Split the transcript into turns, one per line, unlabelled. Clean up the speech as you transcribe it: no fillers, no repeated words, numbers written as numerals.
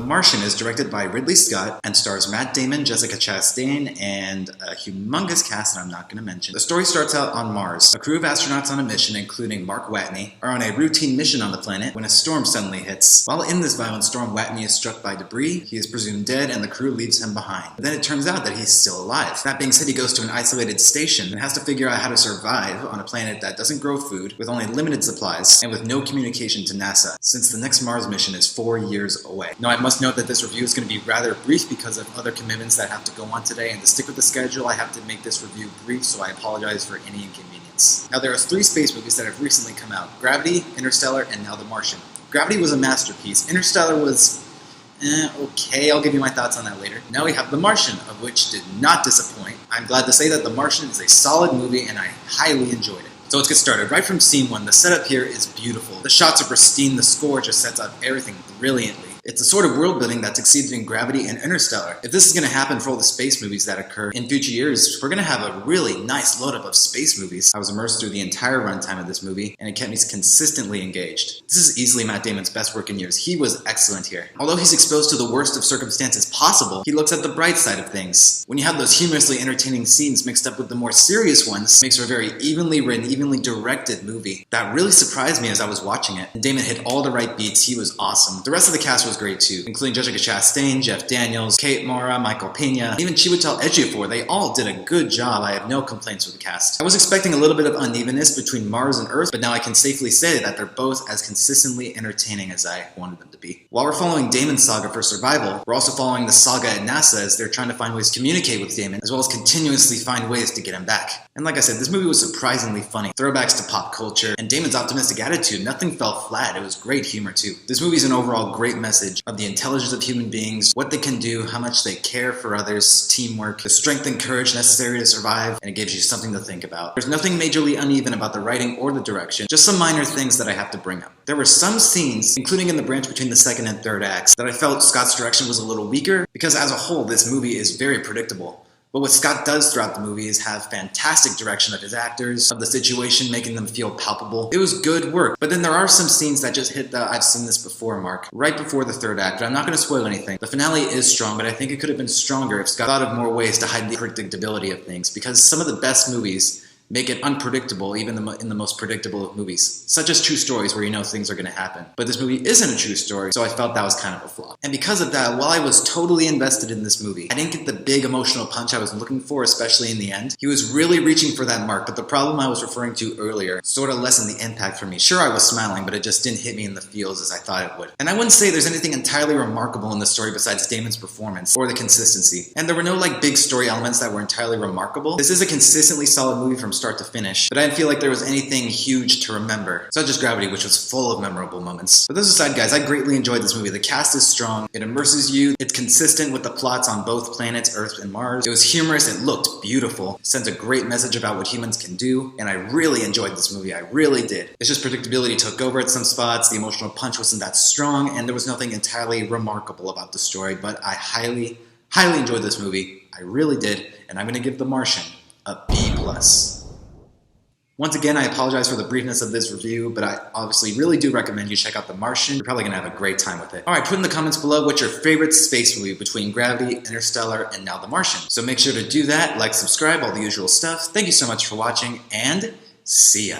Martian is directed by Ridley Scott and stars Matt Damon, Jessica Chastain, and a humongous cast that I'm not going to mention. The story starts out on Mars. A crew of astronauts on a mission, including Mark Watney, are on a routine mission on the planet when a storm suddenly hits. While in this violent storm, Watney is struck by debris, he is presumed dead, and the crew leaves him behind. But then it turns out that he's still alive. That being said, he goes to an isolated station and has to figure out how to survive on a planet that doesn't grow food, with only limited supplies, and with no communication to NASA, since the next Mars mission is 4 years away. Now, I must note that this review is going to be rather brief because of other commitments that have to go on today, and to stick with the schedule, I have to make this review brief, so I apologize for any inconvenience. Now, there are 3 space movies that have recently come out: Gravity, Interstellar, and now The Martian. Gravity was a masterpiece. Interstellar was okay, I'll give you my thoughts on that later. Now we have The Martian, of which did not disappoint. I'm glad to say that The Martian is a solid movie and I highly enjoyed it. So let's get started. Right from scene 1, the setup here is beautiful. The shots are pristine, the score just sets up everything brilliantly. It's the sort of world building that succeeds in Gravity and Interstellar. If this is going to happen for all the space movies that occur in future years, we're going to have a really nice load up of space movies. I was immersed through the entire runtime of this movie, and it kept me consistently engaged. This is easily Matt Damon's best work in years. He was excellent here. Although he's exposed to the worst of circumstances possible, he looks at the bright side of things. When you have those humorously entertaining scenes mixed up with the more serious ones, it makes for a very evenly written, evenly directed movie. That really surprised me as I was watching it. And Damon hit all the right beats. He was awesome. The rest of the cast was great too, including Jessica Chastain, Jeff Daniels, Kate Mara, Michael Pena, even Chiwetel Ejiofor. They all did a good job. I have no complaints with the cast. I was expecting a little bit of unevenness between Mars and Earth, but now I can safely say that they're both as consistently entertaining as I wanted them to be. While we're following Damon's saga for survival, we're also following the saga at NASA as they're trying to find ways to communicate with Damon, as well as continuously find ways to get him back. And like I said, this movie was surprisingly funny. Throwbacks to pop culture, and Damon's optimistic attitude, nothing fell flat. It was great humor too. This movie is an overall great message of the intelligence of human beings, what they can do, how much they care for others, teamwork, the strength and courage necessary to survive, and it gives you something to think about. There's nothing majorly uneven about the writing or the direction, just some minor things that I have to bring up. There were some scenes, including in the branch between the second and third acts, that I felt Scott's direction was a little weaker, because as a whole, this movie is very predictable. But what Scott does throughout the movie is have fantastic direction of his actors, of the situation, making them feel palpable. It was good work. But then there are some scenes that just hit the I've seen this before mark, right before the third act. But I'm not going to spoil anything. The finale is strong, but I think it could have been stronger if Scott thought of more ways to hide the predictability of things, because some of the best movies make it unpredictable, even in the most predictable of movies, such as true stories where you know things are going to happen. But this movie isn't a true story, so I felt that was kind of a flaw. And because of that, while I was totally invested in this movie, I didn't get the big emotional punch I was looking for, especially in the end. He was really reaching for that mark, but the problem I was referring to earlier sort of lessened the impact for me. Sure, I was smiling, but it just didn't hit me in the feels as I thought it would. And I wouldn't say there's anything entirely remarkable in the story besides Damon's performance or the consistency. And there were no big story elements that were entirely remarkable. This is a consistently solid movie from start to finish, but I didn't feel like there was anything huge to remember, such as Gravity, which was full of memorable moments. But those aside, guys, I greatly enjoyed this movie. The cast is strong, it immerses you, it's consistent with the plots on both planets, Earth and Mars. It was humorous, it looked beautiful, it sends a great message about what humans can do, and I really enjoyed this movie, I really did. It's just predictability took over at some spots, the emotional punch wasn't that strong, and there was nothing entirely remarkable about the story, but I highly enjoyed this movie. I really did, and I'm going to give The Martian a B+. Once again, I apologize for the briefness of this review, but I obviously really do recommend you check out The Martian. You're probably going to have a great time with it. Alright, put in the comments below what's your favorite space movie between Gravity, Interstellar, and now The Martian. So make sure to do that, like, subscribe, all the usual stuff. Thank you so much for watching, and see ya!